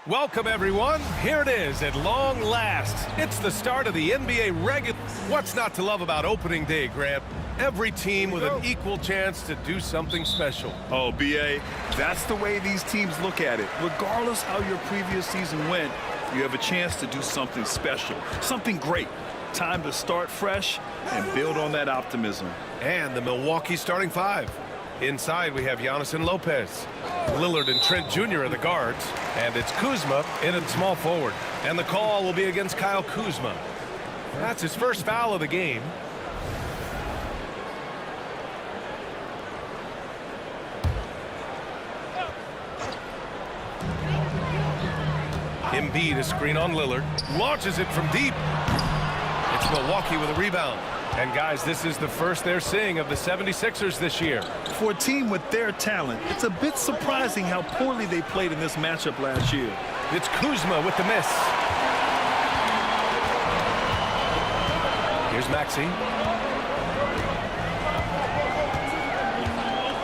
Welcome, everyone. Here it is at long last. It's the start of the NBA regular. What's not to love about opening day, Grant? Every team with an equal chance to do something special. Oh, B.A., that's the way these teams look at it. Regardless how your previous season went, you have a chance to do something special, something great. Time to start fresh and build on that optimism. And the Milwaukee starting five. Inside, we have Giannis and Lopez. Lillard and Trent Jr. are the guards. And it's Kuzma in at small forward. And the call will be against Kyle Kuzma. That's his first foul of the game. Embiid a screen on Lillard. Launches it from deep. It's Milwaukee with a rebound. And guys, this is the first they're seeing of the 76ers this year. For a team with their talent, it's a bit surprising how poorly they played in this matchup last year. It's Kuzma with the miss. Here's Maxey.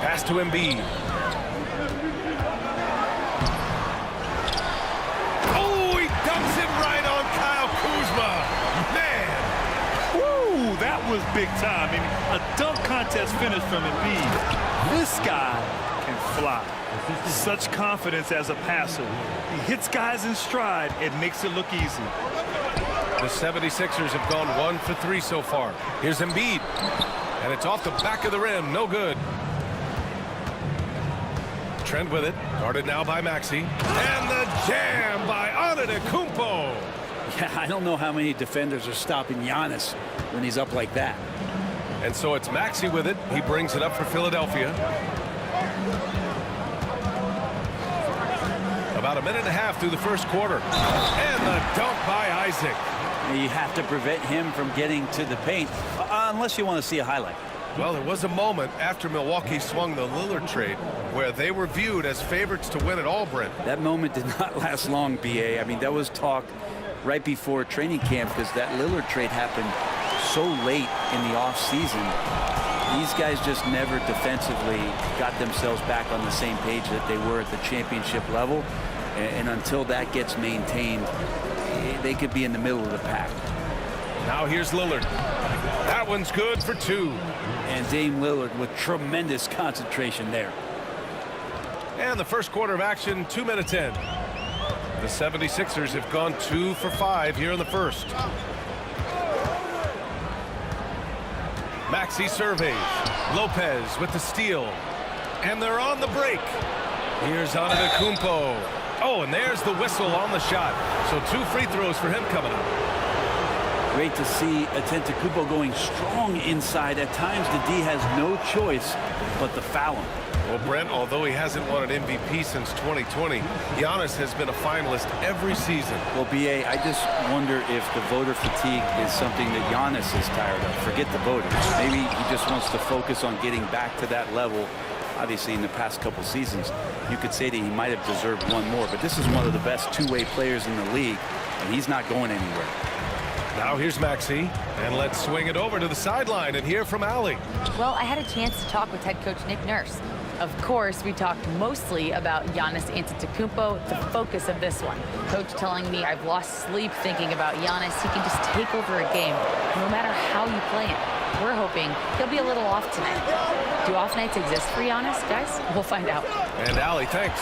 Pass to Embiid. Oh, he dumps it right on Kyle Kuzma. Man. Woo, that was big time. I mean, a dunk contest finish from Embiid. This guy can fly. Such confidence as a passer. He hits guys in stride and makes it look easy. The 76ers have gone 1 for 3 so far. Here's Embiid. And it's off the back of the rim. No good. Trent with it. Guarded now by Maxey. And the jam by Antetokounmpo. Yeah, I don't know how many defenders are stopping Giannis when he's up like that. And so it's Maxey with it. He brings it up for Philadelphia. About a minute and a half through the first quarter. And the dunk by Isaac. You have to prevent him from getting to the paint, unless you want to see a highlight. Well, there was a moment after Milwaukee swung the Lillard trade where they were viewed as favorites to win it all, Brent. That moment did not last long, B.A. I mean, that was talk right before training camp because that Lillard trade happened so late in the offseason. These guys just never defensively got themselves back on the same page that they were at the championship level. And until that gets maintained, they could be in the middle of the pack. Now here's Lillard. That one's good for 2. And Dame Lillard with tremendous concentration there. And the first quarter of action, 2 minutes in. The 76ers have gone 2 for 5 here in the first. Maxey surveys. Lopez with the steal. And they're on the break. Here's Antetokounmpo. Oh, and there's the whistle on the shot. So 2 free throws for him coming up. Great to see Antetokounmpo going strong inside. At times, the D has no choice but to foul him. Well, Brent, although he hasn't won an MVP since 2020, Giannis has been a finalist every season. Well, B.A., I just wonder if the voter fatigue is something that Giannis is tired of. Forget the voters. Maybe he just wants to focus on getting back to that level. Obviously, in the past couple seasons, you could say that he might have deserved one more, but this is one of the best two-way players in the league, and he's not going anywhere. Now here's Maxey, and let's swing it over to the sideline and hear from Allie. Well, I had a chance to talk with head coach Nick Nurse. Of course, we talked mostly about Giannis Antetokounmpo, the focus of this one. Coach telling me I've lost sleep thinking about Giannis. He can just take over a game, no matter how you play him. We're hoping he'll be a little off tonight. Do off nights exist for Giannis, guys? We'll find out. And Allie, thanks.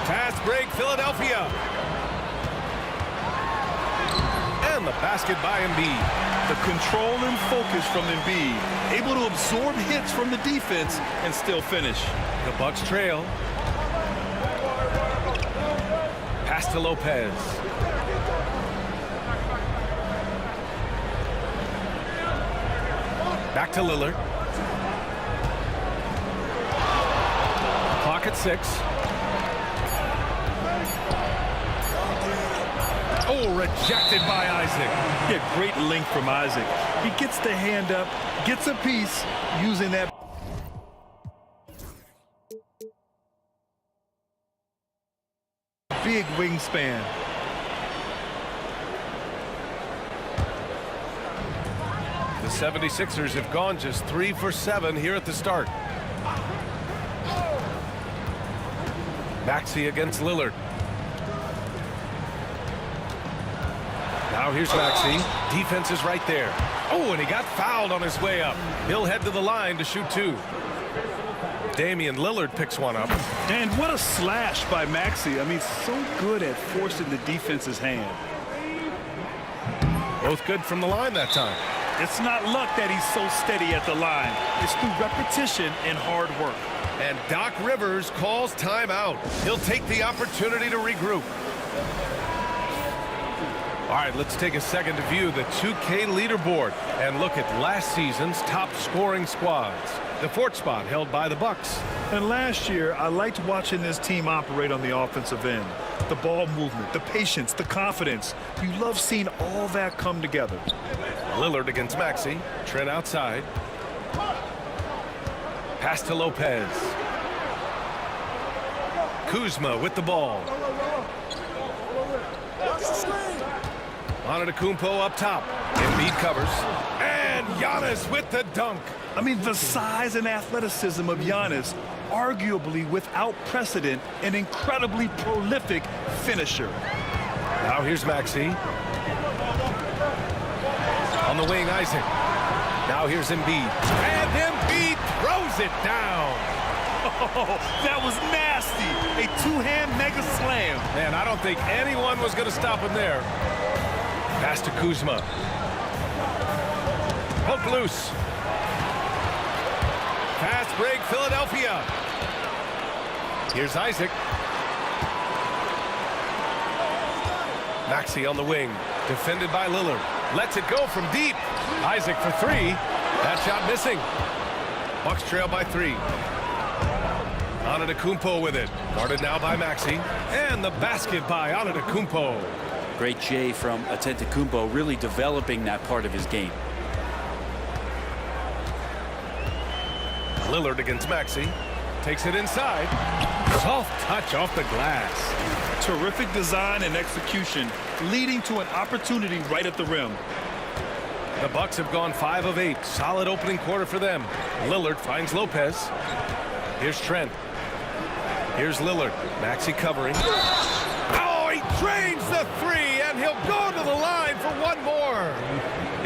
Fast break, Philadelphia. And the basket by Embiid. The control and focus from Embiid, able to absorb hits from the defense and still finish. The Bucks trail. Pass to Lopez. Back to Lillard. Clock at 6. Oh, rejected by Isaac. Yeah, great length from Isaac. He gets the hand up, gets a piece, using that. Big wingspan. The 76ers have gone just 3 for 7 here at the start. Maxey against Lillard. Now here's Maxey. Defense is right there. Oh, and he got fouled on his way up. He'll head to the line to shoot 2. Damian Lillard picks one up. And what a slash by Maxey. I mean, so good at forcing the defense's hand. Both good from the line that time. It's not luck that he's so steady at the line. It's through repetition and hard work. And Doc Rivers calls timeout. He'll take the opportunity to regroup. All right, let's take a second to view the 2K leaderboard and look at last season's top scoring squads. The 4th spot held by the Bucks. And last year, I liked watching this team operate on the offensive end. The ball movement, the patience, the confidence. You love seeing all that come together. Lillard against Maxey. Trent outside. Pass to Lopez. Kuzma with the ball. Antetokounmpo up top. Embiid covers. And Giannis with the dunk. I mean, the size and athleticism of Giannis, arguably without precedent, an incredibly prolific finisher. Now here's Maxey. On the wing, Isaac. Now here's Embiid. And Embiid throws it down. Oh, that was nasty. A two-hand mega slam. Man, I don't think anyone was going to stop him there. Pass to Kuzma. Hook loose. Fast break, Philadelphia. Here's Isaac. Maxey on the wing. Defended by Lillard. Lets it go from deep. Isaac for 3. That shot missing. Bucks trail by 3. Antetokounmpo with it. Guarded now by Maxey. And the basket by Antetokounmpo. Great J from Antetokounmpo, really developing that part of his game. Lillard against Maxey. Takes it inside. Soft touch off the glass. Terrific design and execution, leading to an opportunity right at the rim. The Bucks have gone 5 of 8. Solid opening quarter for them. Lillard finds Lopez. Here's Trent. Here's Lillard. Maxey covering. Oh, he drains the 3, and he'll go to the line for one more.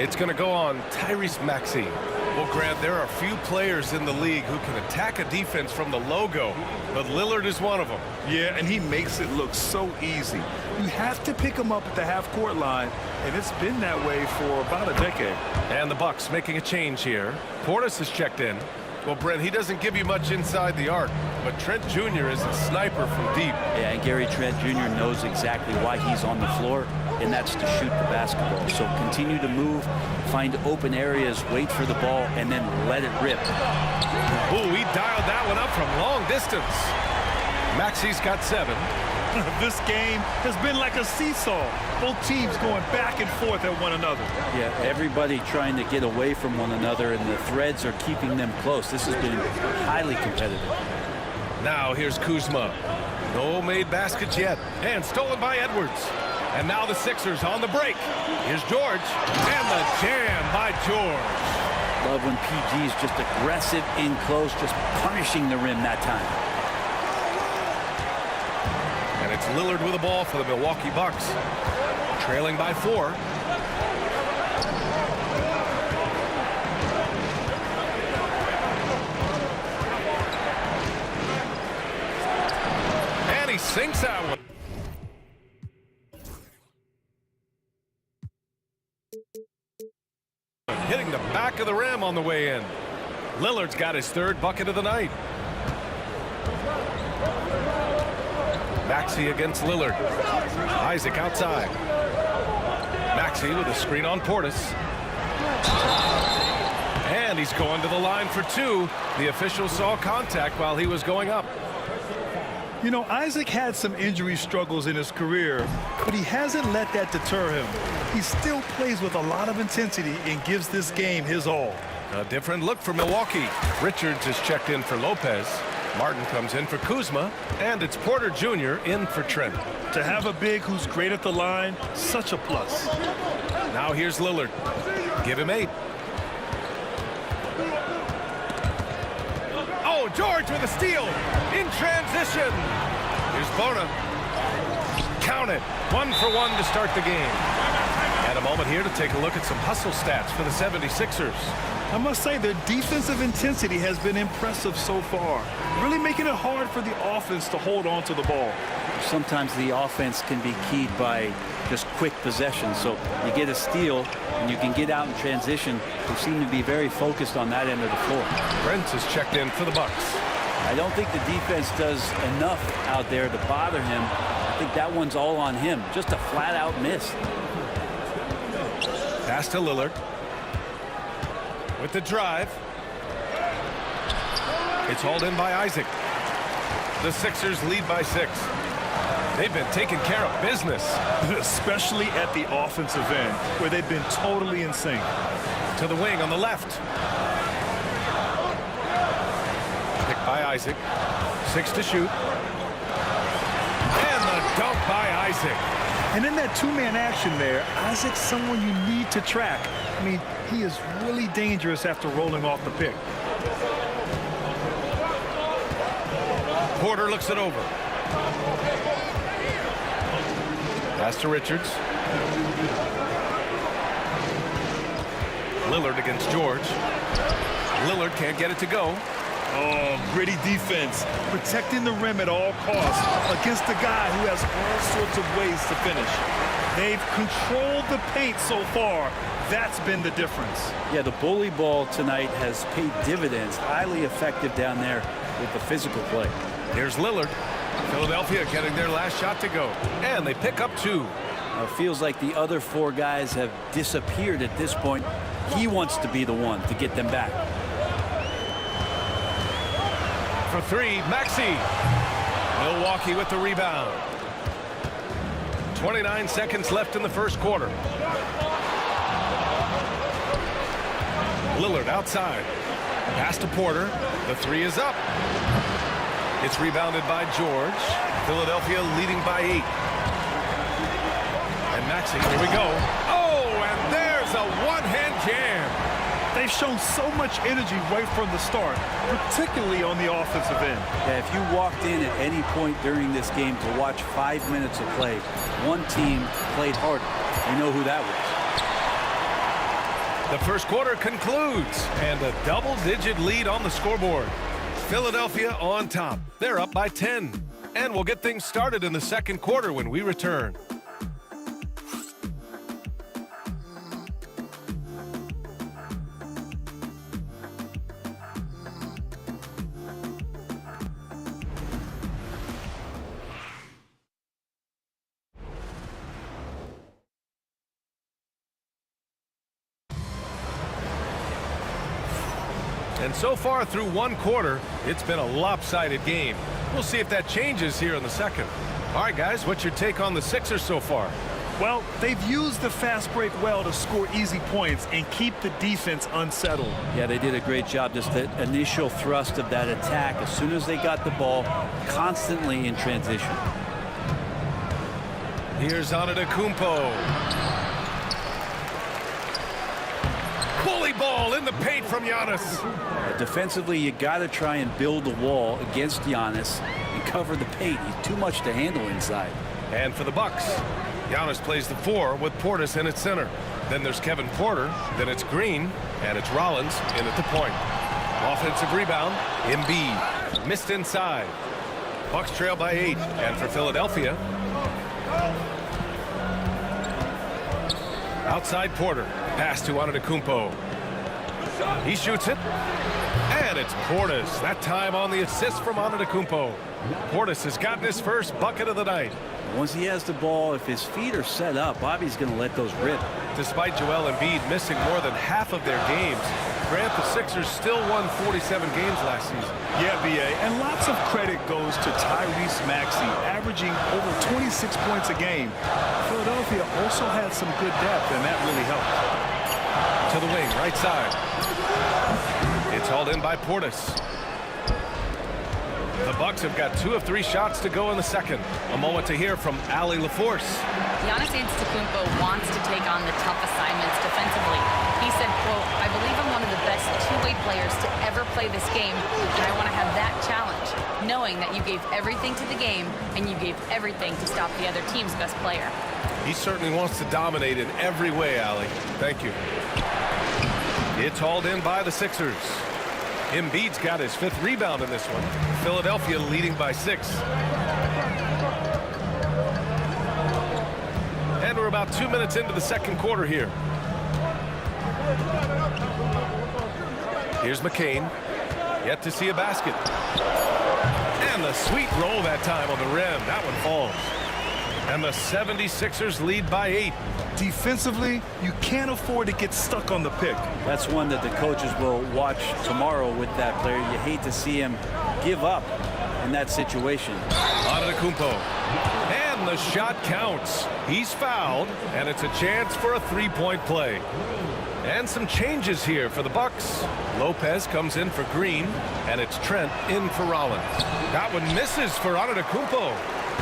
It's going to go on Tyrese Maxey. Well, Grant, there are few players in the league who can attack a defense from the logo, but Lillard is one of them. Yeah, and he makes it look so easy. You have to pick him up at the half-court line, and it's been that way for about a decade. And the Bucks making a change here. Portis has checked in. Well, Brent, he doesn't give you much inside the arc, but Trent Jr. is a sniper from deep. Yeah, and Gary Trent Jr. knows exactly why he's on the floor, and that's to shoot the basketball. So continue to move, find open areas, wait for the ball, and then let it rip. Ooh, he dialed that one up from long distance. Maxey's got 7. This game has been like a seesaw. Both teams going back and forth at one another. Yeah, everybody trying to get away from one another, and the threads are keeping them close. This has been highly competitive. Now here's Kuzma. No made baskets yet. And stolen by Edwards. And now the Sixers on the break. Here's George. And the jam by George. Love when PG is just aggressive in close, just punishing the rim that time. And it's Lillard with the ball for the Milwaukee Bucks. Trailing by 4. And he sinks that one. Hitting the back of the rim on the way in. Lillard's got his 3rd bucket of the night. Maxey against Lillard. Isaac outside. Maxey with a screen on Portis. And he's going to the line for 2. The official saw contact while he was going up. You know, Isaac had some injury struggles in his career, but he hasn't let that deter him. He still plays with a lot of intensity and gives this game his all. A different look for Milwaukee. Richards is checked in for Lopez. Martin comes in for Kuzma, and it's Porter Jr. in for Trent. To have a big who's great at the line, such a plus. Now here's Lillard. Give him 8. Oh, George with a steal in transition. Here's Bona. Count it. 1 for 1 to start the game. And a moment here to take a look at some hustle stats for the 76ers. I must say their defensive intensity has been impressive so far, really making it hard for the offense to hold on to the ball. Sometimes the offense can be keyed by just quick possession. So you get a steal and you can get out in transition. They seem to be very focused on that end of the floor. Brent is checked in for the Bucks. I don't think the defense does enough out there to bother him. I think that one's all on him. Just a flat-out miss. Pass to Lillard. With the drive. It's hauled in by Isaac. The Sixers lead by 6. They've been taking care of business. Especially at the offensive end, where they've been totally in sync. To the wing on the left. Picked by Isaac. 6 to shoot. And the dunk by Isaac. And in that two-man action there, Isaac's someone you need to track. I mean, he is really dangerous after rolling off the pick. Porter looks it over. Pass to Richards. Lillard against George. Lillard can't get it to go. Oh, gritty defense, protecting the rim at all costs against a guy who has all sorts of ways to finish. They've controlled the paint so far. That's been the difference. Yeah, the bully ball tonight has paid dividends. Highly effective down there with the physical play. Here's Lillard. Philadelphia getting their last shot to go. And they pick up 2. Now, it feels like the other 4 guys have disappeared at this point. He wants to be the one to get them back. For 3, Maxey. Milwaukee with the rebound. 29 seconds left in the first quarter. Lillard outside. Pass to Porter. The 3 is up. It's rebounded by George. Philadelphia leading by 8. And Maxey, here we go. Oh, and there's a one-hand jam. They've shown so much energy right from the start, particularly on the offensive end. Yeah, if you walked in at any point during this game to watch 5 minutes of play, one team played harder. You know who that was. The first quarter concludes, and a double-digit lead on the scoreboard. Philadelphia on top. They're up by 10. And we'll get things started in the second quarter when we return. And so far through one quarter, it's been a lopsided game. We'll see if that changes here in the second. All right, guys, what's your take on the Sixers so far? Well, they've used the fast break well to score easy points and keep the defense unsettled. Yeah, they did a great job. Just the initial thrust of that attack, as soon as they got the ball, constantly in transition. Here's Antetokounmpo. Bully ball in the paint from Giannis. Defensively, you got to try and build a wall against Giannis and cover the paint. He's too much to handle inside. And for the Bucks, Giannis plays the 4 with Portis in at center. Then there's Kevin Porter, then it's Green, and it's Rollins in at the point. Offensive rebound, Embiid. Missed inside. Bucks trail by 8. And for Philadelphia, outside Porter. Pass to Antetokounmpo. He shoots it. And it's Portis. That time on the assist from Antetokounmpo. Portis has gotten his first bucket of the night. Once he has the ball, if his feet are set up, Bobby's going to let those rip. Despite Joel Embiid missing more than half of their games, Grant, the Sixers still won 47 games last season. Yeah, B.A., and lots of credit goes to Tyrese Maxey, averaging over 26 points a game. Philadelphia also had some good depth, and that really helped. To the wing, right side. It's hauled in by Portis. The Bucks have got 2 of 3 shots to go in the second. A moment to hear from Allie LaForce. Giannis Antetokounmpo wants to take on the tough assignments defensively. He said, quote, "I believe I'm one of the best two-way players to ever play this game, and I want to have that challenge, knowing that you gave everything to the game and you gave everything to stop the other team's best player." He certainly wants to dominate in every way, Ali. Thank you. It's hauled in by the Sixers. Embiid's got his 5th rebound in this one. Philadelphia leading by 6. And we're about 2 minutes into the second quarter here. Here's McCain. Yet to see a basket. And the sweet roll that time on the rim. That one falls. And the 76ers lead by 8. Defensively, you can't afford to get stuck on the pick. That's one that the coaches will watch tomorrow with that player. You hate to see him give up in that situation. Antetokounmpo. And the shot counts. He's fouled, and it's a chance for a 3-point play. And some changes here for the Bucks. Lopez comes in for Green, and it's Trent in for Rollins. That one misses for Antetokounmpo.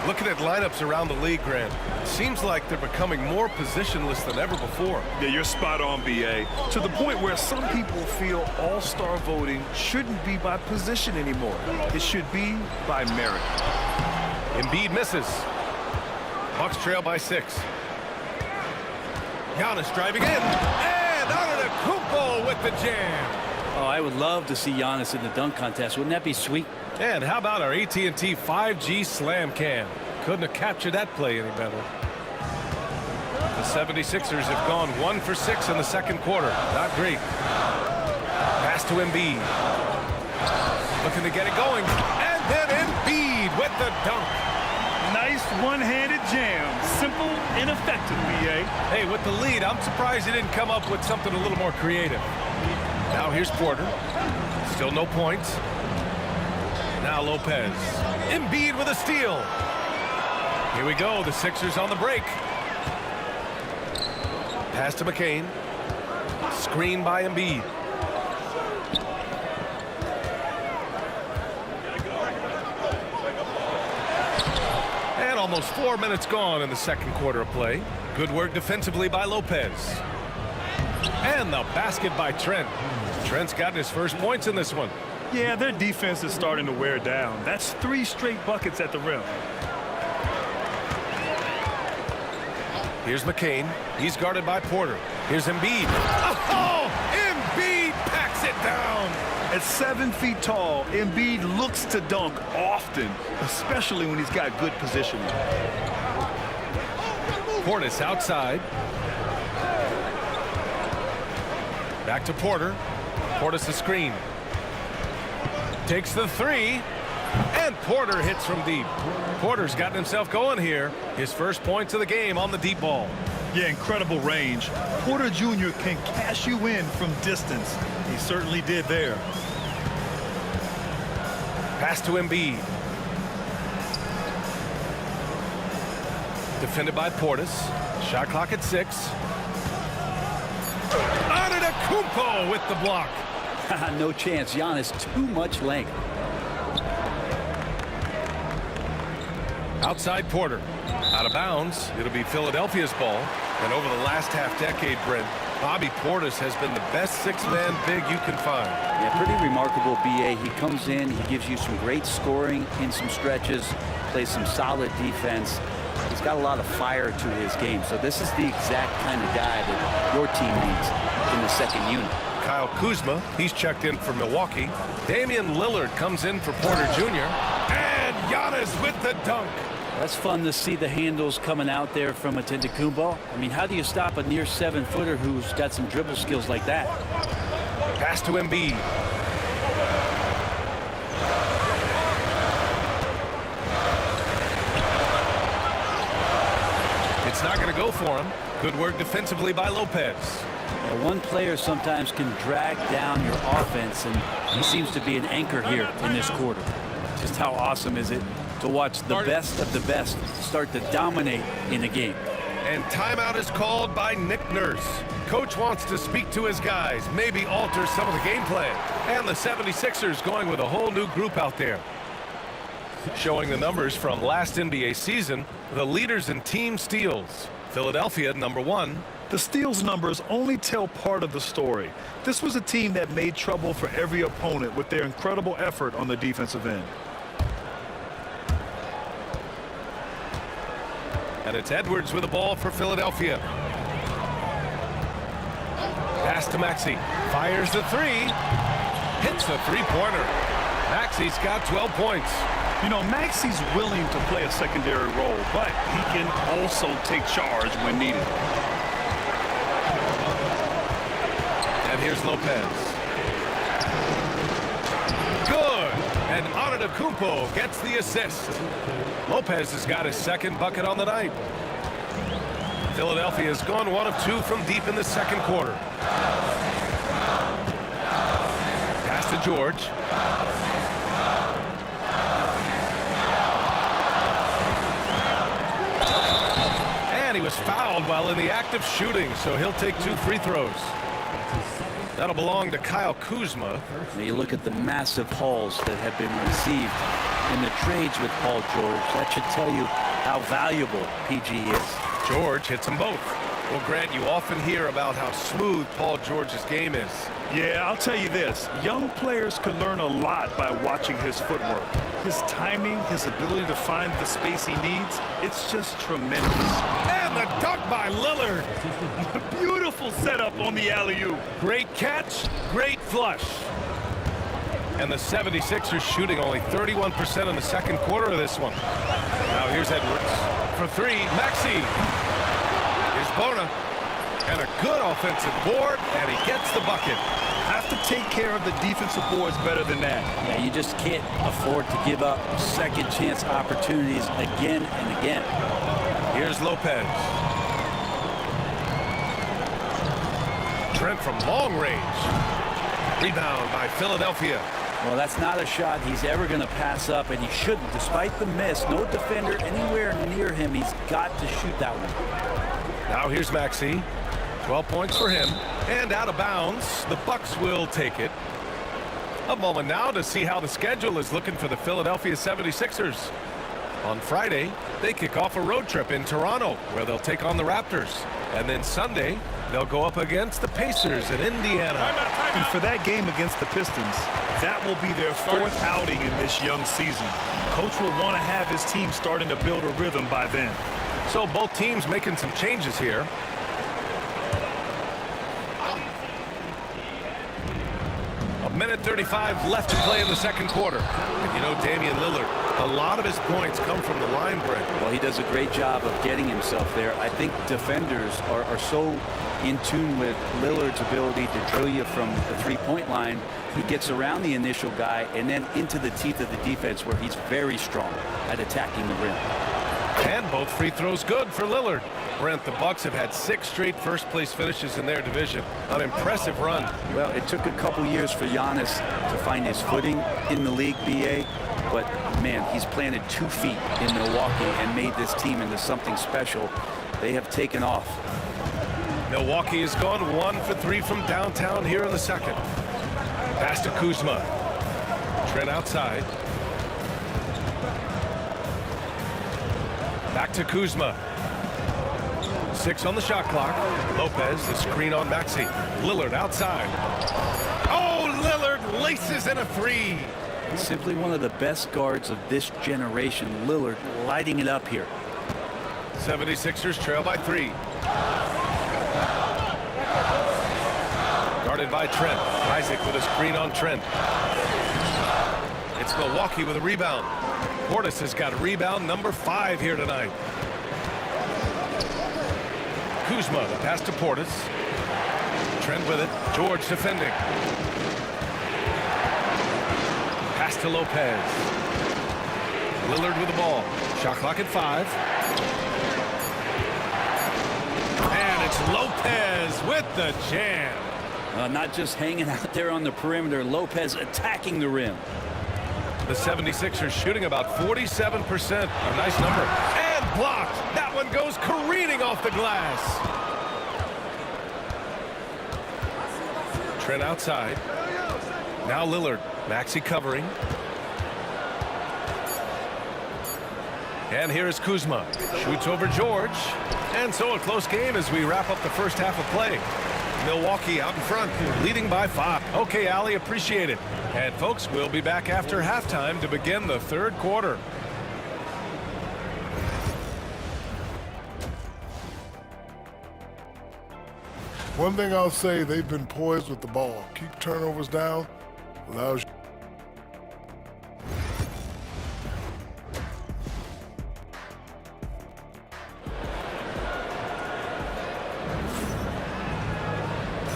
Looking at lineups around the league, Grant, seems like they're becoming more positionless than ever before. Yeah, you're spot on, BA. To the point where some people feel all-star voting shouldn't be by position anymore. It should be by merit. Embiid misses. Bucks trail by 6. Giannis driving in. And Antetokounmpo with the jam. Oh, I would love to see Giannis in the dunk contest. Wouldn't that be sweet? And how about our AT&T 5G slam cam? Couldn't have captured that play any better. The 76ers have gone 1 for 6 in the second quarter. Not great. Pass to Embiid. Looking to get it going. And then Embiid with the dunk. Nice one-handed jam. Simple and effective, BA. Hey, with the lead, I'm surprised he didn't come up with something a little more creative. Now here's Porter. Still no points. Now Lopez. Embiid with a steal. Here we go. The Sixers on the break. Pass to McCain. Screen by Embiid. And almost 4 minutes gone in the second quarter of play. Good work defensively by Lopez. And the basket by Trent. Trent's gotten his first points in this one. Yeah, their defense is starting to wear down. That's 3 straight buckets at the rim. Here's McCain. He's guarded by Porter. Here's Embiid. Oh! Embiid packs it down. At 7 feet tall, Embiid looks to dunk often, especially when he's got good positioning. Portis outside. Back to Porter. Portis the screen. Takes the 3. And Porter hits from deep. Porter's gotten himself going here. His first points of the game on the deep ball. Yeah, incredible range. Porter Jr. can cash you in from distance. He certainly did there. Pass to Embiid. Defended by Portis. Shot clock at 6. Antetokounmpo with the block. No chance. Giannis, too much length. Outside Porter. Out of bounds. It'll be Philadelphia's ball. And over the last half-decade, Brent, Bobby Portis has been the best 6-man big you can find. Yeah, pretty remarkable, BA. He comes in, he gives you some great scoring in some stretches, plays some solid defense. He's got a lot of fire to his game. So this is the exact kind of guy that your team needs in the second unit. Kyle Kuzma, he's checked in for Milwaukee. Damian Lillard comes in for Porter Jr. And Giannis with the dunk. That's fun to see the handles coming out there from Antetokounmpo. I mean, how do you stop a near 7-footer who's got some dribble skills like that? Pass to Embiid. It's not going to go for him. Good work defensively by Lopez. Yeah, one player sometimes can drag down your offense, and he seems to be an anchor here in this quarter. Just how awesome is it to watch the best of the best start to dominate in a game. And timeout is called by Nick Nurse. Coach wants to speak to his guys, maybe alter some of the game plan. And the 76ers going with a whole new group out there. Showing the numbers from last NBA season, the leaders in team steals. Philadelphia, #1. The steals numbers only tell part of the story. This was a team that made trouble for every opponent with their incredible effort on the defensive end. And it's Edwards with the ball for Philadelphia. Pass to Maxey. Fires the three. Hits the three-pointer. Maxey's got 12 points. You know, Maxey's willing to play a secondary role, but he can also take charge when needed. And here's Lopez. Good. And Antetokounmpo gets the assist. Lopez has got his second bucket on the night. Philadelphia has gone 1 of 2 from deep in the second quarter. Pass to George. And he was fouled while in the act of shooting, so he'll take 2 free throws. That'll belong to Kyle Kuzma. Now you look at the massive hauls that have been received in the trades with Paul George. That should tell you how valuable PG is. George hits them both. Well, Grant, you often hear about how smooth Paul George's game is. Yeah, I'll tell you this. Young players can learn a lot by watching his footwork. His timing, his ability to find the space he needs, it's just tremendous. And the dunk by Lillard. Beautiful setup on the alley-oop. Great catch, great flush. And the 76ers shooting only 31% in the second quarter of this one. Now here's Edwards. For three, Maxey. Here's Bona. And a good offensive board, and he gets the bucket. Have to take care of the defensive boards better than that. Yeah, you just can't afford to give up second chance opportunities again and again. Here's Lopez. Trent from long range. Rebound by Philadelphia. Well, that's not a shot he's ever going to pass up, and he shouldn't. Despite the miss, no defender anywhere near him. He's got to shoot that one. Now here's Maxey. 12 points for him. And out of bounds. The Bucks will take it. A moment now to see how the schedule is looking for the Philadelphia 76ers. On Friday, they kick off a road trip in Toronto, where they'll take on the Raptors. And then Sunday, they'll go up against the Pacers in Indiana. And for that game against the Pistons, that will be their 4th outing in this young season. Coach will want to have his team starting to build a rhythm by then. So both teams making some changes here. A minute 35 left to play in the second quarter. And you know, Damian Lillard, a lot of his points come from the line break. Well, he does a great job of getting himself there. I think defenders are so in tune with Lillard's ability to drill you from the three-point line. He gets around the initial guy and then into the teeth of the defense, where he's very strong at attacking the rim. And both free throws good for Lillard. Brent, the Bucks have had 6 straight first-place finishes in their division. An impressive run. Well, it took a couple years for Giannis to find his footing in the league, BA. But, man, he's planted 2 feet in Milwaukee and made this team into something special. They have taken off. Milwaukee has gone 1 for 3 from downtown here in the second. Pass to Kuzma. Trent outside. Back to Kuzma. 6 on the shot clock. Lopez, the screen on Maxey. Lillard outside. Oh, Lillard laces in a 3. Simply one of the best guards of this generation. Lillard lighting it up here. 76ers trail by 3. Guarded by Trent. Isaac with a screen on Trent. It's Milwaukee with a rebound. Portis has got rebound number 5 here tonight. Kuzma, the pass to Portis. Trent with it. George defending. Pass to Lopez. Lillard with the ball. Shot clock at 5. And it's Lopez with the jam. Not just hanging out there on the perimeter. Lopez attacking the rim. The 76ers shooting about 47%. A nice number. And blocked. That one goes careening off the glass. Trent outside. Now Lillard. Maxey covering. And here is Kuzma. Shoots over George. And so a close game as we wrap up the first half of play. Milwaukee out in front, leading by 5. Okay, Allie, appreciate it. And folks, we'll be back after halftime to begin the third quarter. One thing I'll say, they've been poised with the ball. Keep turnovers down. Allows you.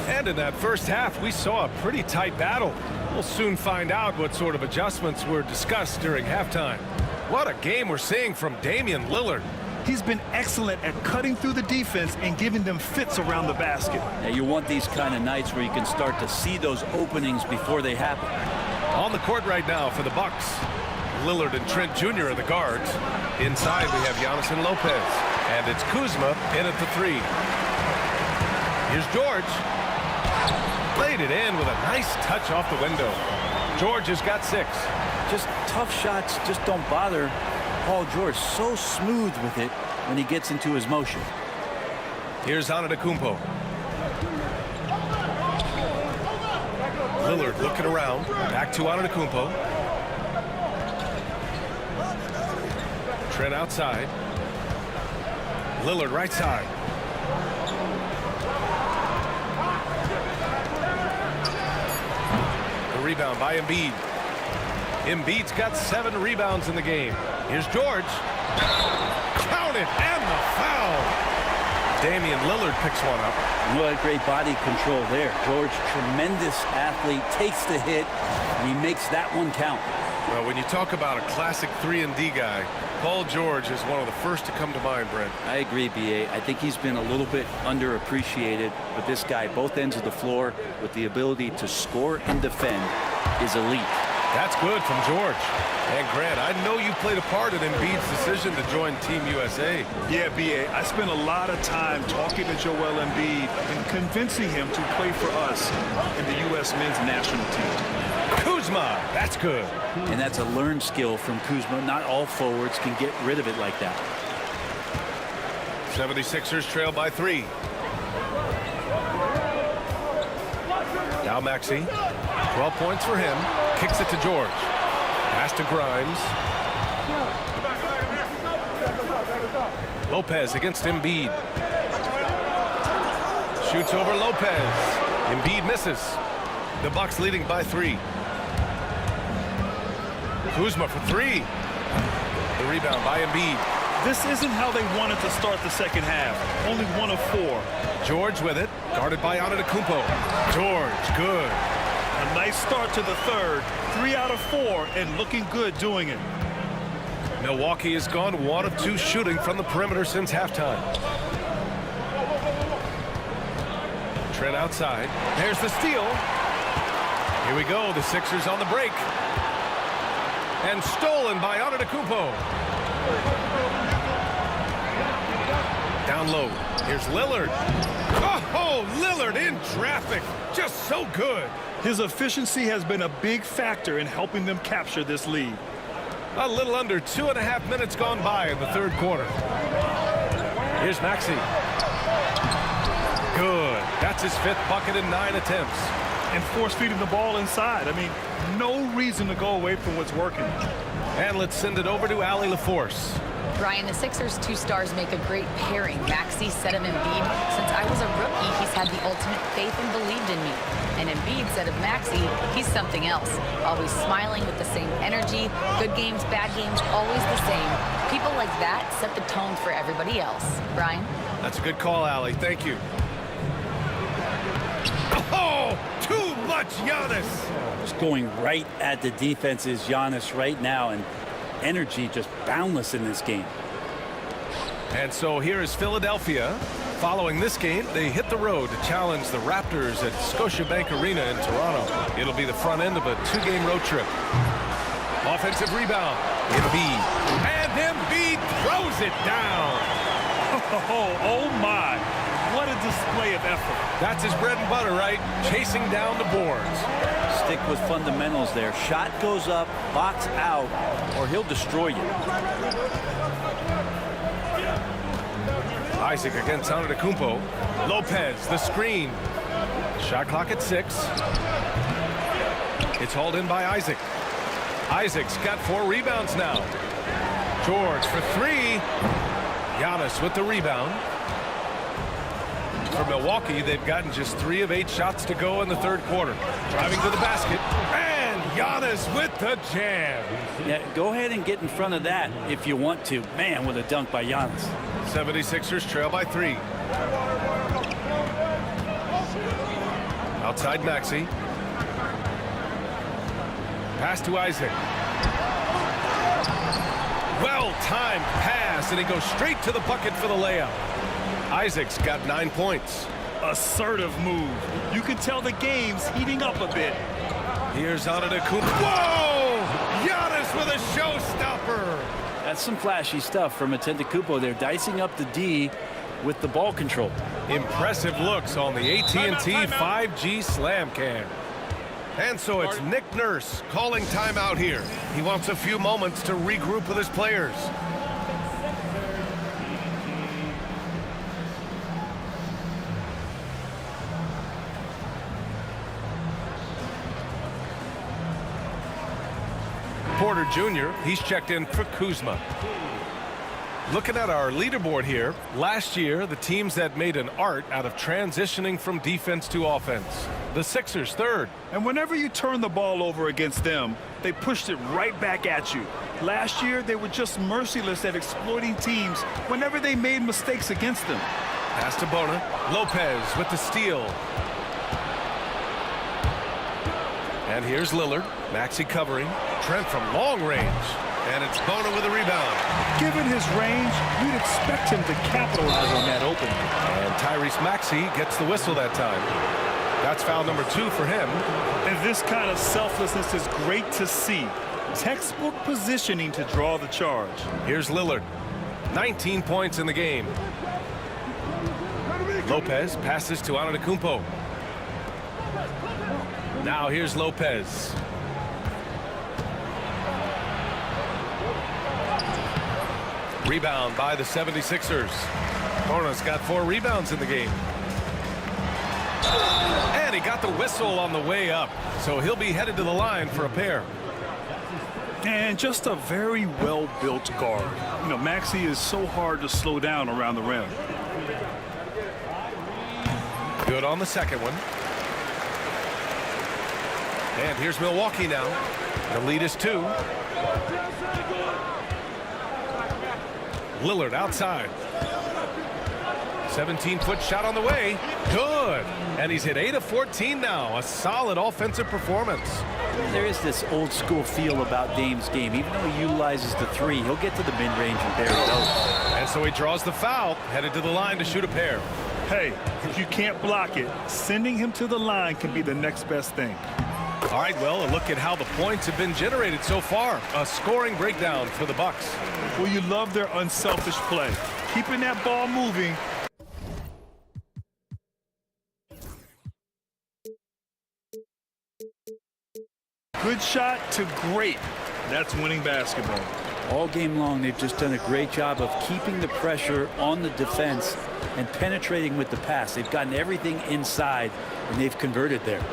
And in that first half, we saw a pretty tight battle. We'll soon find out what sort of adjustments were discussed during halftime. What a game we're seeing from Damian Lillard. He's been excellent at cutting through the defense and giving them fits around the basket. Now, you want these kind of nights where you can start to see those openings before they happen. On the court right now for the Bucks, Lillard and Trent Jr. are the guards. Inside we have Giannis and Lopez, and it's Kuzma in at the 3. Here's George. Played it in with a nice touch off the window. George has got 6. Just tough shots just don't bother Paul George. So smooth with it when he gets into his motion. Here's Antetokounmpo. Lillard looking around. Back to Antetokounmpo. Trent outside. Lillard right side. The rebound by Embiid. Embiid's got 7 rebounds in the game. Here's George. Count it, and the foul. Damian Lillard picks one up. What great body control there. George, tremendous athlete, takes the hit, and he makes that one count. Well, when you talk about a classic 3-and-D guy, Paul George is one of the first to come to mind, Brent. I agree, B.A. I think he's been a little bit underappreciated, but this guy, both ends of the floor, with the ability to score and defend, is elite. That's good from George. And Grant, I know you played a part in Embiid's decision to join Team USA. Yeah, B.A., I spent a lot of time talking to Joel Embiid and convincing him to play for us in the U.S. men's national team. Kuzma, that's good. And that's a learned skill from Kuzma. Not all forwards can get rid of it like that. 76ers trail by 3. Now Maxey, 12 points for him. Kicks it to George. Pass to Grimes. Lopez against Embiid. Shoots over Lopez. Embiid misses. The Bucks leading by 3. Kuzma for 3. The rebound by Embiid. This isn't how they wanted to start the second half. Only 1 of 4. George with it. Guarded by Antetokounmpo. George, good. A nice start to the third. 3 out of 4 and looking good doing it. Milwaukee has gone 1 of 2 shooting from the perimeter since halftime. Trent outside. There's the steal. Here we go. The Sixers on the break. And stolen by Antetokounmpo. Down low. Here's Lillard. Oh, Lillard in traffic. Just so good. His efficiency has been a big factor in helping them capture this lead. A little under 2.5 minutes gone by in the third quarter. Here's Maxey. Good. That's his 5th bucket in 9 attempts. And force feeding the ball inside. I mean, no reason to go away from what's working. And let's send it over to Allie LaForce. Brian, the Sixers' 2 stars make a great pairing. Maxey said of Embiid, since I was a rookie, he's had the ultimate faith and believed in me. And Embiid said of Maxey, he's something else. Always smiling with the same energy. Good games, bad games, always the same. People like that set the tone for everybody else. Brian? That's a good call, Allie. Thank you. Oh, too much Giannis. Just going right at the defense's Giannis right now, and energy just boundless in this game. And so here is Philadelphia. Following this game, they hit the road to challenge the Raptors at Scotiabank Arena in Toronto. It'll be the front end of a 2-game road trip. Offensive rebound. Embiid. And Embiid throws it down. Oh my. What a display of effort. That's his bread and butter, right? Chasing down the boards. Stick with fundamentals there. Shot goes up, box out, or he'll destroy you. Isaac against Antetokounmpo. Lopez, the screen. Shot clock at 6. It's hauled in by Isaac. Isaac's got 4 rebounds now. George for 3. Giannis with the rebound. For Milwaukee, they've gotten just 3 of 8 shots to go in the third quarter. Driving to the basket, and Giannis with the jam. Yeah, go ahead and get in front of that if you want to. Man, with a dunk by Giannis. 76ers trail by 3. Outside Maxey. Pass to Isaac. Well-timed pass, and he goes straight to the bucket for the layup. Isaac's got 9 points. Assertive move. You can tell the game's heating up a bit. Here's Antetokounmpo. Whoa! Giannis with a showstopper. That's some flashy stuff from Antetokounmpo. They're dicing up the D with the ball control. Impressive looks on the AT&T 5G Slam Cam. And so it's Nick Nurse calling timeout here. He wants a few moments to regroup with his players. Porter Jr., he's checked in for Kuzma. Looking at our leaderboard here, last year, the teams that made an art out of transitioning from defense to offense. The Sixers, 3rd. And whenever you turn the ball over against them, they pushed it right back at you. Last year, they were just merciless at exploiting teams whenever they made mistakes against them. Pass to Bona. Lopez with the steal. And here's Lillard. Maxey covering. Trent from long range. And it's Bona with a rebound. Given his range, you'd expect him to capitalize on that opening. And Tyrese Maxey gets the whistle that time. That's foul number 2 for him. And this kind of selflessness is great to see. Textbook positioning to draw the charge. Here's Lillard. 19 points in the game. Lopez passes to Antetokounmpo. Now here's Lopez. Rebound by the 76ers. Bona's got 4 rebounds in the game. And he got the whistle on the way up. So he'll be headed to the line for a pair. And just a very well-built guard. You know, Maxey is so hard to slow down around the rim. Good on the second one. And here's Milwaukee now. The lead is 2. Lillard outside. 17-foot shot on the way. Good. And he's hit 8 of 14 now. A solid offensive performance. There is this old school feel about Dame's game. Even though he utilizes the 3, he'll get to the mid-range, and there he goes. And so he draws the foul, headed to the line to shoot a pair. Hey, if you can't block it, sending him to the line can be the next best thing. All right, well, a look at how the points have been generated so far. A scoring breakdown for the Bucks. Well, you love their unselfish play. Keeping that ball moving. Good shot to great. That's winning basketball. All game long, they've just done a great job of keeping the pressure on the defense and penetrating with the pass. They've gotten everything inside, and they've converted there.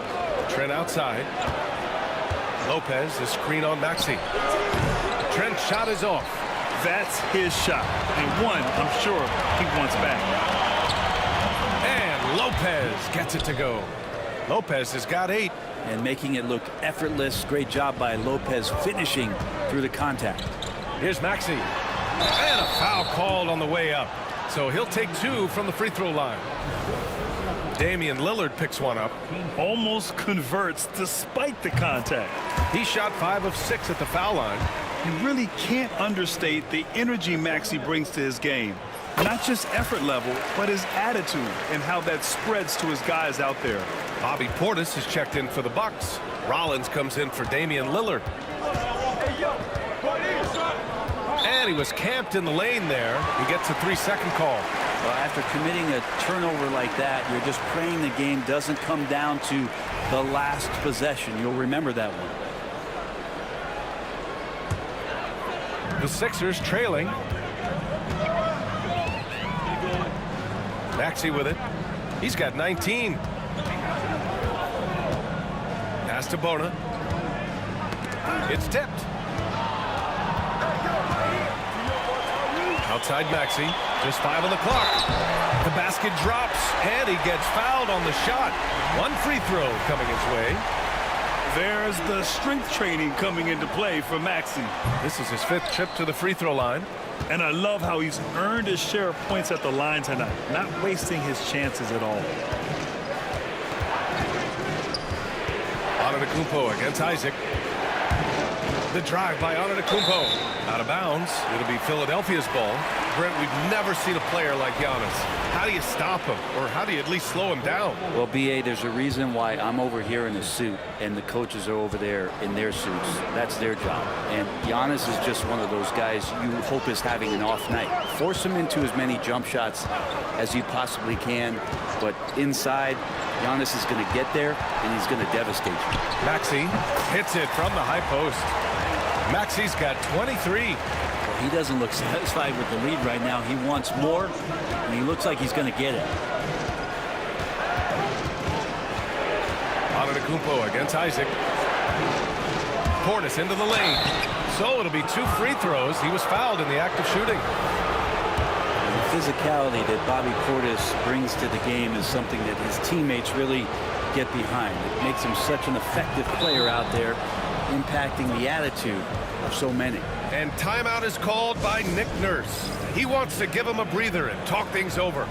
Trent outside. Lopez, the screen on Maxey. Trent's shot is off. That's his shot. And one, I'm sure, he wants back. And Lopez gets it to go. Lopez has got 8. And making it look effortless. Great job by Lopez finishing through the contact. Here's Maxey. And a foul called on the way up. So he'll take 2 from the free throw line. Damian Lillard picks one up. Almost converts despite the contact. He shot 5 of 6 at the foul line. You really can't understate the energy Maxey brings to his game. Not just effort level, but his attitude and how that spreads to his guys out there. Bobby Portis is checked in for the Bucks. Rollins comes in for Damian Lillard. And he was camped in the lane there. He gets a 3-second call. Well, after committing a turnover like that, you're just praying the game doesn't come down to the last possession. You'll remember that one. The Sixers trailing. Maxey with it. He's got 19. Pass to Bona. It's tipped. Outside Maxey, just 5 on the clock. The basket drops, and he gets fouled on the shot. One free throw coming his way. There's the strength training coming into play for Maxey. This is his 5th trip to the free throw line. And I love how he's earned his share of points at the line tonight, not wasting his chances at all. Antetokounmpo against Isaac. The drive by Antetokounmpo. Out of bounds. It'll be Philadelphia's ball. Brent, we've never seen a player like Giannis. How do you stop him? Or how do you at least slow him down? Well, B.A., there's a reason why I'm over here in a suit and the coaches are over there in their suits. That's their job. And Giannis is just one of those guys you hope is having an off night. Force him into as many jump shots as you possibly can. But inside, Giannis is going to get there, and he's going to devastate you. Maxey hits it from the high post. Maxey's got 23. Well, he doesn't look satisfied with the lead right now. He wants more, and he looks like he's going to get it. Antetokounmpo against Isaac. Portis into the lane. So it'll be 2 free throws. He was fouled in the act of shooting. The physicality that Bobby Portis brings to the game is something that his teammates really get behind. It makes him such an effective player out there, impacting the attitude of so many. And timeout is called by Nick Nurse. He wants to give him a breather and talk things over.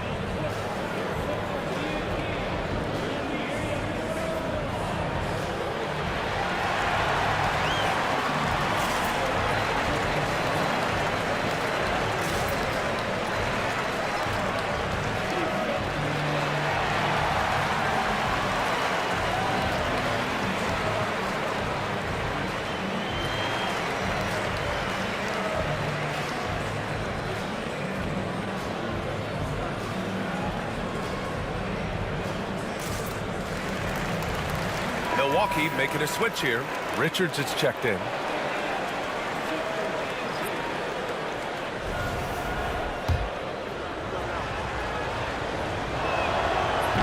Milwaukee making a switch here. Richards is checked in.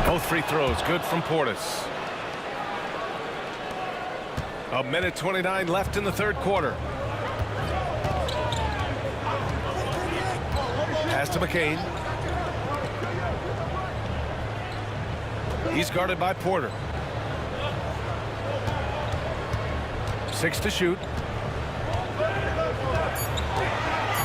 Both free throws good from Portis. 1:29 left in the 3rd quarter. Pass to McCain. He's guarded by Porter. 6 to shoot.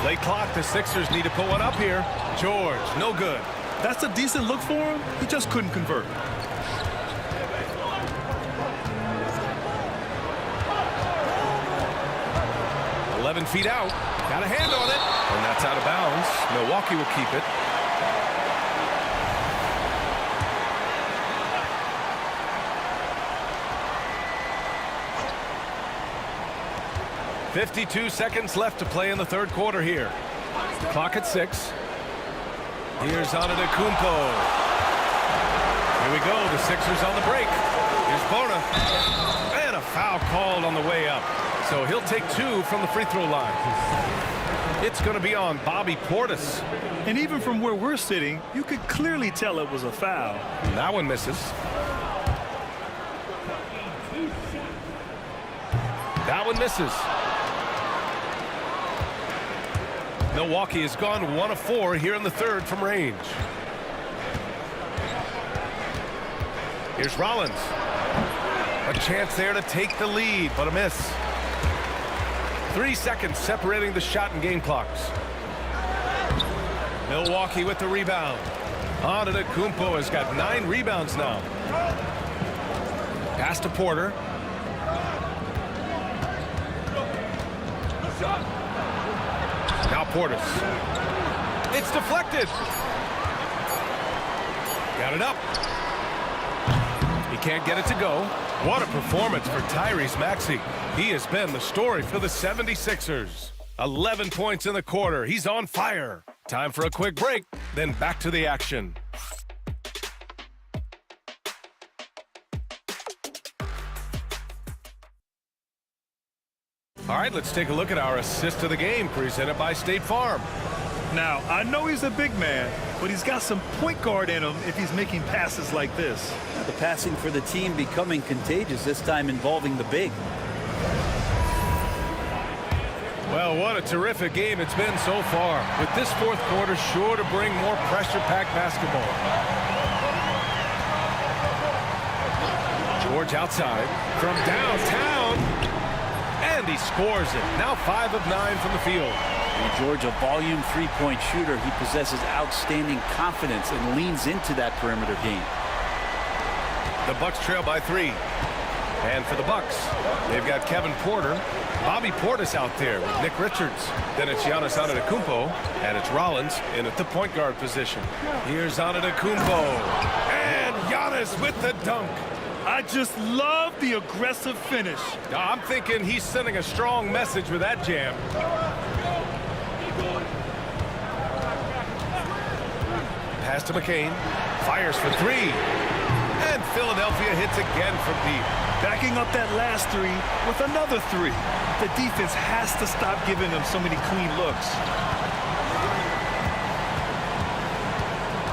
Late clock. The Sixers need to put one up here. George, no good. That's a decent look for him. He just couldn't convert. "11 feet out. Got a hand on it. And that's out of bounds. Milwaukee will keep it. "52 seconds left to play in the 3rd quarter here. Clock at 6. Here's Antetokounmpo. Here we go. The Sixers on the break. Here's Bona. And a foul called on the way up. So he'll take 2 from the free throw line. It's going to be on Bobby Portis. And even from where we're sitting, you could clearly tell it was a foul. And that one misses. That one misses. Milwaukee has gone 1 of 4 here in the 3rd from range. Here's Rollins. A chance there to take the lead, but a miss. 3 seconds separating the shot and game clocks. Milwaukee with the rebound. Antetokounmpo has got 9 rebounds now. Pass to Porter. Now Portis. It's deflected. Got it up. He can't get it to go. What a performance for Tyrese Maxey. He has been the story for the 76ers. 11 points in the quarter. He's on fire. Time for a quick break, then back to the action. All right, let's take a look at our assist of the game presented by State Farm. Now, I know he's a big man, but he's got some point guard in him if he's making passes like this. The passing for the team becoming contagious, this time involving the big. Well, what a terrific game it's been so far. With this fourth quarter sure to bring more pressure-packed basketball. George outside from downtown, and he scores it. Now 5 of 9 from the field. And George, a volume three-point shooter. He possesses outstanding confidence and leans into that perimeter game. The Bucks trail by 3. And for the Bucks, they've got Kevin Porter, Bobby Portis out there with Nick Richards. Then it's Giannis Antetokounmpo, and it's Rollins in at the point guard position. Here's Antetokounmpo, and Giannis with the dunk. I just love the aggressive finish. I'm thinking he's sending a strong message with that jam. Pass to McCain, fires for 3. And Philadelphia hits again from deep. Backing up that last 3 with another 3. The defense has to stop giving them so many clean looks.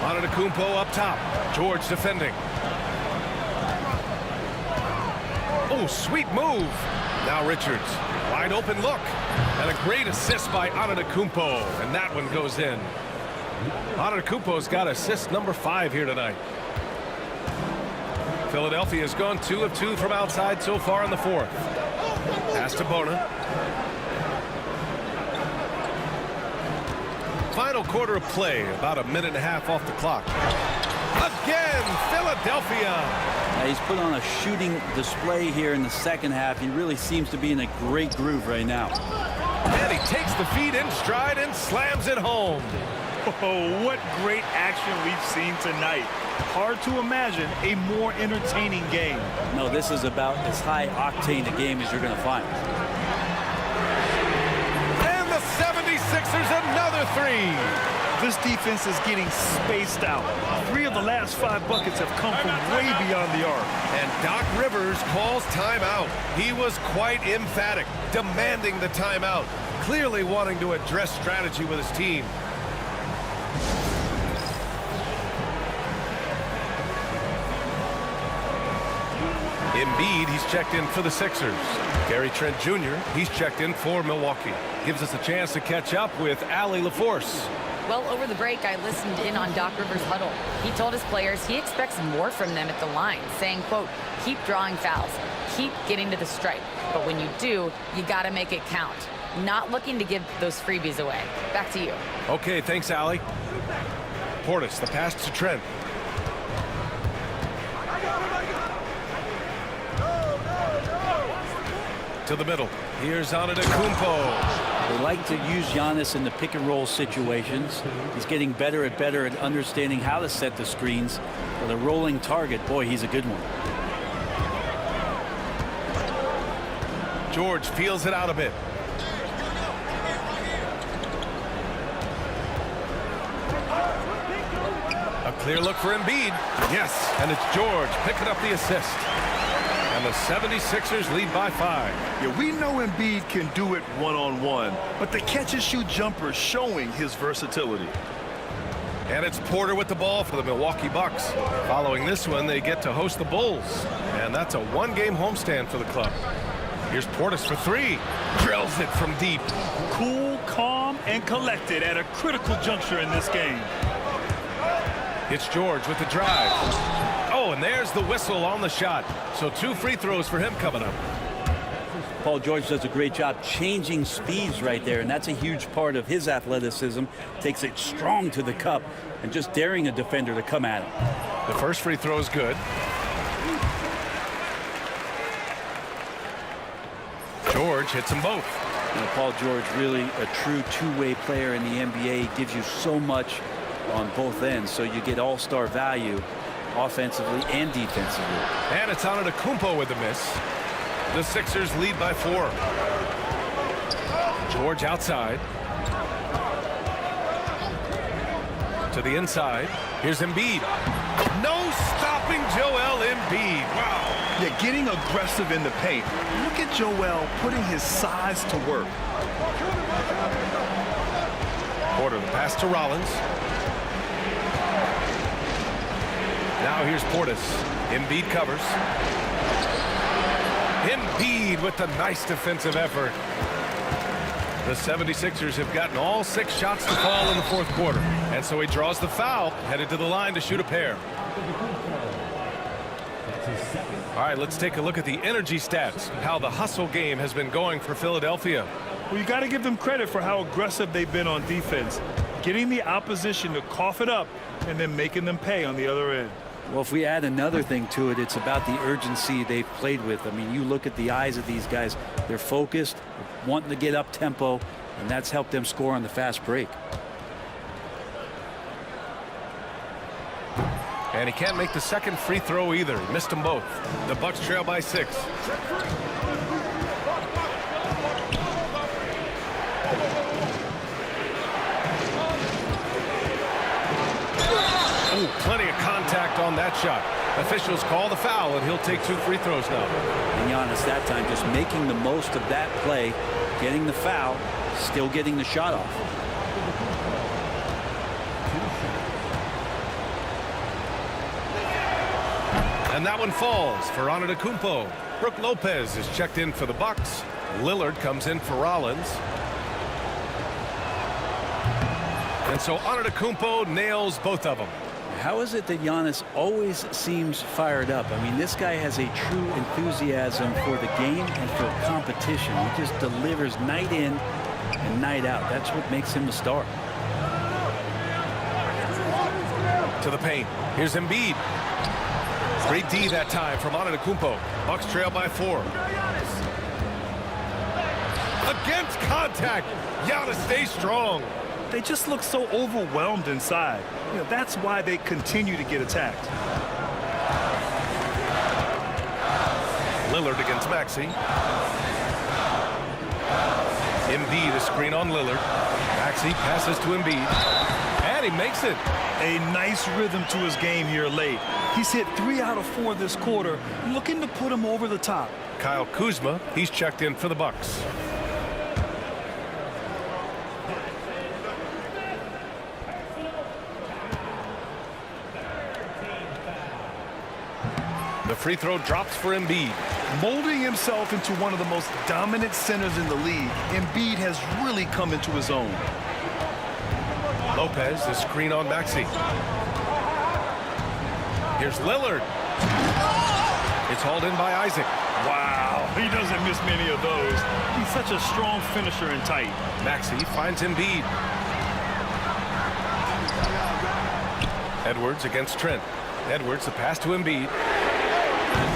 Antetokounmpo up top. George defending. Oh, sweet move. Now Richards. Wide open look. And a great assist by Antetokounmpo. And that one goes in. Antetokounmpo's got assist number 5 here tonight. Philadelphia has gone 2 of 2 from outside so far in the fourth. Pass to Bona. Final quarter of play, about a minute and a half off the clock. Again, Philadelphia. Now he's put on a shooting display here in the second half. He really seems to be in a great groove right now. And he takes the feed in stride and slams it home. Oh, what great action we've seen tonight. Hard to imagine a more entertaining game. No, this is about as high octane a game as you're going to find. And the 76ers another 3. This defense is getting spaced out. 3 of the last 5 buckets have come from way beyond the arc. And Doc Rivers calls timeout. He was quite emphatic, demanding the timeout, clearly wanting to address strategy with his team. Embiid, he's checked in for the Sixers. Gary Trent Jr., he's checked in for Milwaukee. Gives us a chance to catch up with Allie LaForce. Well, over the break, I listened in on Doc Rivers' huddle. He told his players he expects more from them at the line, saying, quote, keep drawing fouls, keep getting to the stripe. But when you do, you got to make it count. Not looking to give those freebies away. Back to you. Okay, thanks, Allie. Portis, the pass to Trent. To the middle. Here's Antetokounmpo. They like to use Giannis in the pick and roll situations. He's getting better at understanding how to set the screens. With a rolling target, boy, he's a good one. George feels it out a bit. A clear look for Embiid. Yes, and it's George picking up the assist. And the 76ers lead by 5. Yeah, we know Embiid can do it one-on-one, but the catch-and-shoot jumper is showing his versatility. And it's Porter with the ball for the Milwaukee Bucks. Following this one, they get to host the Bulls. And that's a one-game homestand for the club. Here's Portis for 3. Drills it from deep. Cool, calm, and collected at a critical juncture in this game. It's George with the drive. Oh, and there's the whistle on the shot. So 2 free throws for him coming up. Paul George does a great job changing speeds right there, and that's a huge part of his athleticism. Takes it strong to the cup and just daring a defender to come at him. The first free throw is good. George hits them both. And Paul George, really a true two-way player in the NBA. He gives you so much on both ends, so you get all-star value offensively and defensively. And it's Antetokounmpo with the miss. The Sixers lead by 4. George outside. To the inside. Here's Embiid. No stopping Joel Embiid. Wow. Yeah, getting aggressive in the paint. Look at Joel putting his size to work. Porter, the pass to Rollins. Now here's Portis. Embiid covers. Embiid with the nice defensive effort. The 76ers have gotten all 6 shots to fall in the fourth quarter. And so he draws the foul, headed to the line to shoot a pair. All right, let's take a look at the energy stats, how the hustle game has been going for Philadelphia. Well, you got to give them credit for how aggressive they've been on defense, getting the opposition to cough it up and then making them pay on the other end. Well, if we add another thing to it, it's about the urgency they've played with. I mean, you look at the eyes of these guys, they're focused, wanting to get up tempo, and that's helped them score on the fast break. And he can't make the second free throw either. Missed them both. The Bucks trail by 6. Ooh, plenty of contact on that shot. Officials call the foul, and he'll take 2 free throws now. And Giannis that time just making the most of that play, getting the foul, still getting the shot off. And that one falls for Antetokounmpo. Brook Lopez is checked in for the Bucks. Lillard comes in for Rollins. And so Antetokounmpo nails both of them. How is it that Giannis always seems fired up? I mean, this guy has a true enthusiasm for the game and for competition. He just delivers night in and night out. That's what makes him a star. To the paint. Here's Embiid. Great D that time from Antetokounmpo. Bucks trail by 4. Against contact. Giannis stays strong. They just look so overwhelmed inside. You know, that's why they continue to get attacked. Lillard against Maxey. Embiid, a screen on Lillard. Maxey passes to Embiid. And he makes it. A nice rhythm to his game here late. He's hit 3 out of 4 this quarter, looking to put him over the top. Kyle Kuzma, he's checked in for the Bucks. The free throw drops for Embiid. Molding himself into one of the most dominant centers in the league, Embiid has really come into his own. Lopez, the screen on Maxey. Here's Lillard. It's hauled in by Isaac. Wow, he doesn't miss many of those. He's such a strong finisher and tight. Maxey finds Embiid. Edwards against Trent. Edwards, the pass to Embiid.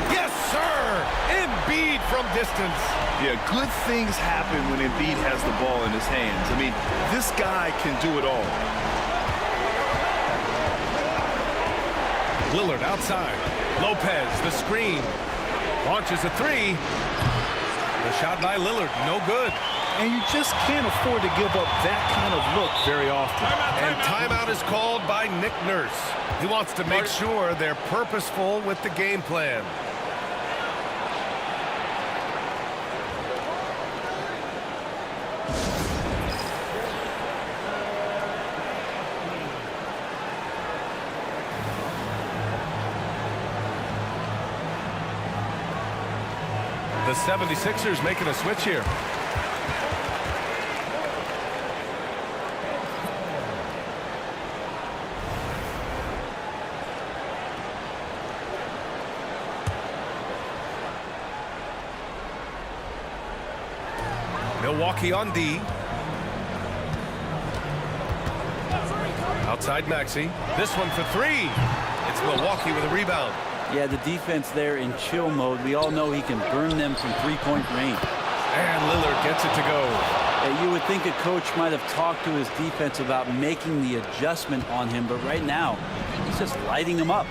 Yes, sir! Embiid from distance. Yeah, good things happen when Embiid has the ball in his hands. I mean, this guy can do it all. Lillard outside. Lopez, the screen. Launches a 3. The shot by Lillard, no good. And you just can't afford to give up that kind of look very often. And timeout is called by Nick Nurse. He wants to make sure they're purposeful with the game plan. The 76ers making a switch here. Milwaukee on D. Outside Maxey. This one for 3. It's Milwaukee with a rebound. Yeah, the defense there in chill mode. We all know he can burn them from three-point range. And Lillard gets it to go. You would think a coach might have talked to his defense about making the adjustment on him, but right now, he's just lighting him up.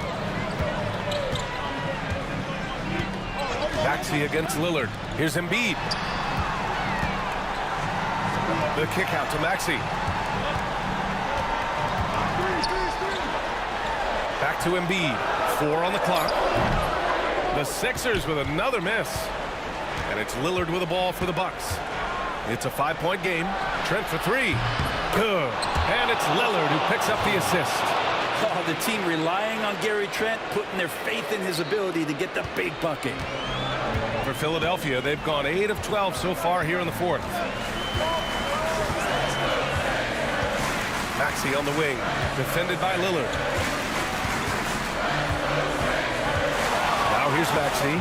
Maxey against Lillard. Here's Embiid. The kick out to Maxey. Back to Embiid. 4 on the clock. The Sixers with another miss. And it's Lillard with the ball for the Bucks. It's a 5-point game. Trent for 3. Good. And it's Lillard who picks up the assist. Oh, the team relying on Gary Trent, putting their faith in his ability to get the big bucket. For Philadelphia, they've gone 8 of 12 so far here in the fourth. Maxey on the wing, defended by Lillard. Now here's Maxey.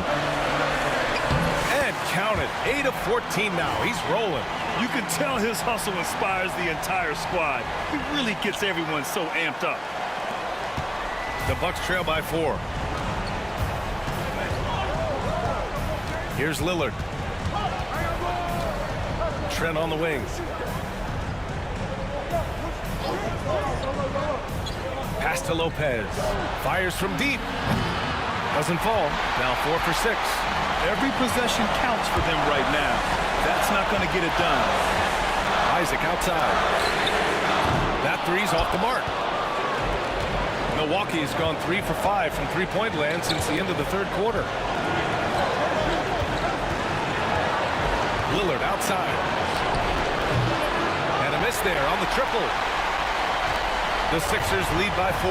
And count it, 8 of 14 now. He's rolling. You can tell his hustle inspires the entire squad. He really gets everyone so amped up. The Bucks trail by 4. Here's Lillard. Trent on the wings. Pass to Lopez. Fires from deep. Doesn't fall. Now 4 for 6. Every possession counts for them right now. That's not going to get it done. Isaac outside. That three's off the mark. Milwaukee has gone 3 for 5 from three-point land since the end of the third quarter. Lillard outside. And a miss there on the triple. The Sixers lead by 4.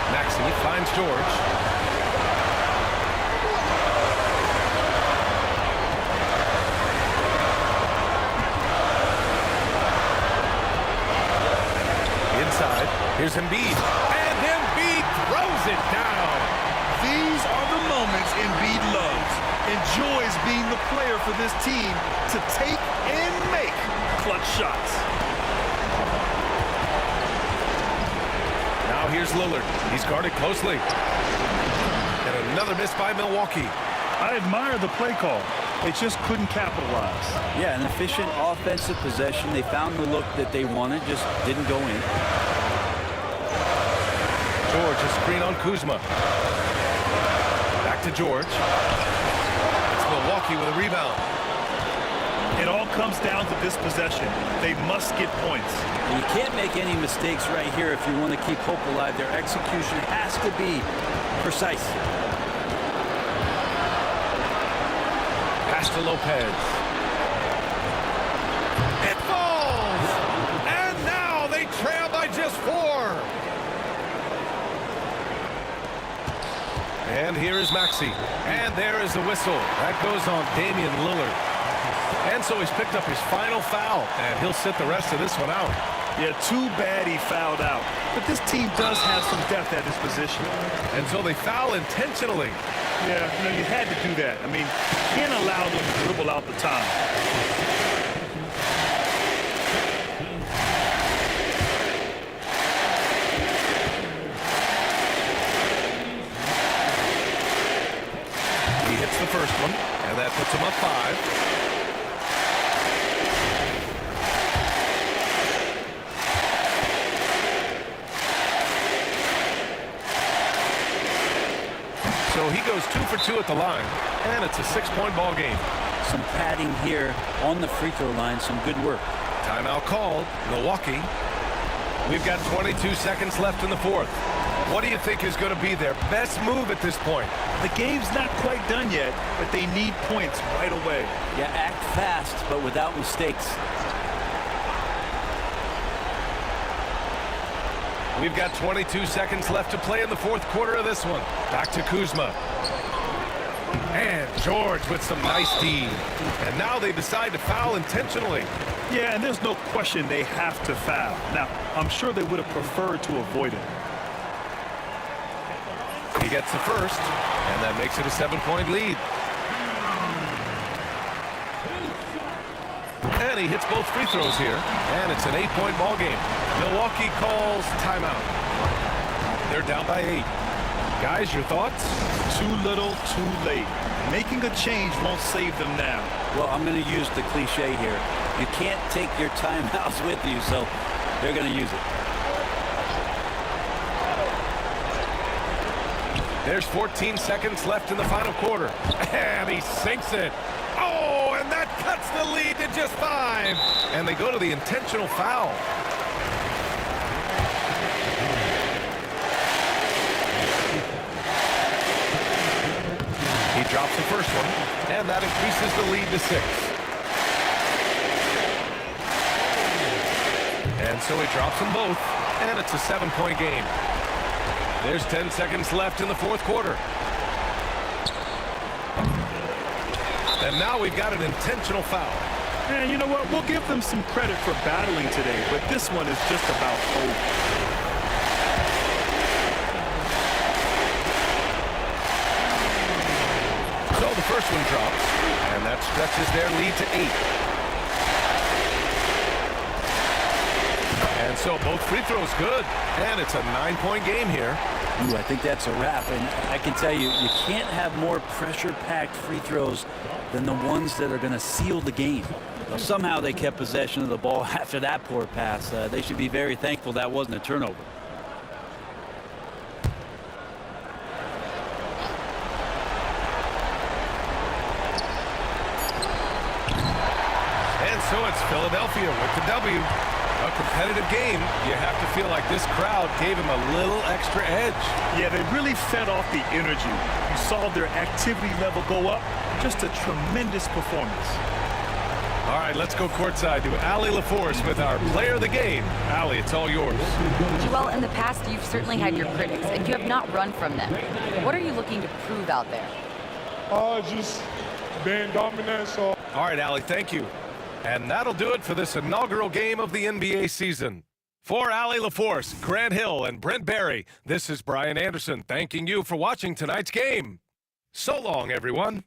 Maxey finds George. Inside, here's Embiid. And Embiid throws it down. These are the moments Embiid loves. Enjoys being the player for this team to take and make clutch shots. Now here's Lillard. He's guarded closely. And another miss by Milwaukee. I admire the play call. They just couldn't capitalize. Yeah, an efficient offensive possession. They found the look that they wanted, just didn't go in. George, a screen on Kuzma. Back to George. It's Milwaukee with a rebound. It all comes down to this possession. They must get points. You can't make any mistakes right here if you want to keep hope alive. Their execution has to be precise. Pass to Lopez. It falls! And now they trail by just 4. And here is Maxey. And there is the whistle. That goes on Damian Lillard. And so he's picked up his final foul. And he'll sit the rest of this one out. Yeah, too bad he fouled out. But this team does have some depth at his position. And so they foul intentionally. Yeah, you had to do that. I mean, you can't allow them to dribble out the time. He hits the first one, and that puts him up 5. So he goes 2 for 2 at the line, and it's a 6-point ball game. Some padding here on the free throw line, some good work. Timeout called, Milwaukee. We've got 22 seconds left in the fourth. What do you think is going to be their best move at this point? The game's not quite done yet, but they need points right away. Yeah, act fast, but without mistakes. We've got 22 seconds left to play in the fourth quarter of this one. Back to Kuzma. And George with some nice D. And now they decide to foul intentionally. Yeah, and there's no question they have to foul. Now, I'm sure they would have preferred to avoid it. He gets the first, and that makes it a 7-point lead. And he hits both free throws here, and it's an 8-point ball game. Milwaukee calls timeout. They're down by 8. Guys, your thoughts? Too little, too late. Making a change won't save them now. Well, I'm going to use the cliche here. You can't take your timeouts with you, so they're going to use it. There's 14 seconds left in the final quarter. And he sinks it. Oh, and that cuts the lead to just 5. And they go to the intentional foul. He drops the first one, and that increases the lead to 6. And so he drops them both, and it's a 7-point game. There's 10 seconds left in the fourth quarter. And now we've got an intentional foul. And you know what? We'll give them some credit for battling today, but this one is just about over. So the first one drops, and that stretches their lead to 8. And so both free throws good, and it's a 9-point game here. Ooh, I think that's a wrap, and I can tell you, you can't have more pressure-packed free throws than the ones that are going to seal the game. Well, somehow they kept possession of the ball after that poor pass. They should be very thankful that wasn't a turnover. And so it's Philadelphia with the W. A competitive game. You have to feel like this crowd gave them a little extra edge. Yeah, they really fed off the energy. You saw their activity level go up. Just a tremendous performance. All right, let's go courtside to Allie LaForce with our player of the game. Allie, it's all yours. Well, in the past, you've certainly had your critics, and you have not run from them. What are you looking to prove out there? Just being dominant. So. All right, Allie, thank you. And that'll do it for this inaugural game of the NBA season. For Allie LaForce, Grant Hill, and Brent Barry, this is Brian Anderson thanking you for watching tonight's game. So long, everyone.